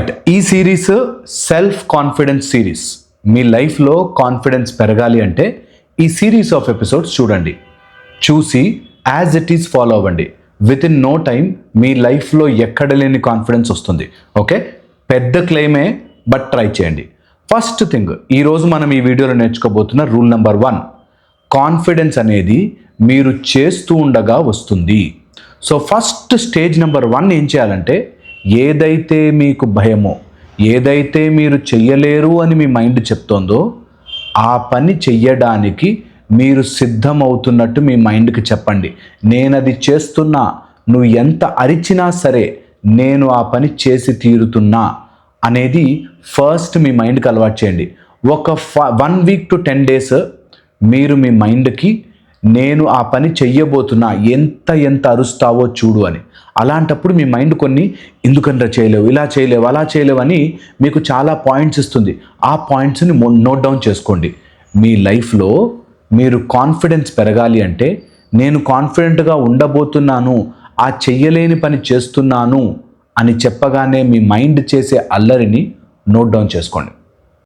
Right, ఈ series self confidence series. మీ లైఫ్లో confidence పెరగాలి అంటే ఈ సిరీస్ ఆఫ్ ఎపిసోడ్స్ చూడండి, చూసి యాజ్ ఇట్ ఈస్ ఫాలో అవ్వండి. విత్ ఇన్ నో టైం మీ లైఫ్లో ఎక్కడ లేని కాన్ఫిడెన్స్ వస్తుంది. ఓకే, పెద్ద క్లెయిమే, బట్ ట్రై చేయండి. ఫస్ట్ థింగ్, ఈరోజు మనం ఈ వీడియోలో నేర్చుకోబోతున్న రూల్ నెంబర్ 1, కాన్ఫిడెన్స్ అనేది మీరు చేస్తూ ఉండగా వస్తుంది. సో ఫస్ట్ స్టేజ్ నెంబర్ 1 ఏం చేయాలంటే, ఏదైతే మీకు భయమో, ఏదైతే మీరు చెయ్యలేరు అని మీ మైండ్ చెప్తోందో ఆ పని చెయ్యడానికి మీరు సిద్ధమవుతున్నట్టు మీ మైండ్కి చెప్పండి. నేను అది చేస్తున్నా, నువ్వు ఎంత అరిచినా సరే నేను ఆ పని చేసి తీరుతున్నా అనేది ఫస్ట్ మీ మైండ్కి అలవాటు చేయండి. ఒక 1 వీక్ to 10 days మీరు మీ మైండ్కి నేను ఆ పని చెయ్యబోతున్నా, ఎంత అరుస్తావో చూడు అని. అలాంటప్పుడు మీ మైండ్ కొన్ని ఎందుకంటే చేయలేవు, ఇలా చేయలేవు, అలా చేయలేవు అని మీకు చాలా పాయింట్స్ ఇస్తుంది. ఆ పాయింట్స్ని నోట్ డౌన్ చేసుకోండి. మీ లైఫ్లో మీరు కాన్ఫిడెన్స్ పెరగాలి అంటే, నేను కాన్ఫిడెంట్గా ఉండబోతున్నాను, ఆ చెయ్యలేని పని చేస్తున్నాను అని చెప్పగానే మీ మైండ్ చేసే అల్లరిని నోట్ డౌన్ చేసుకోండి.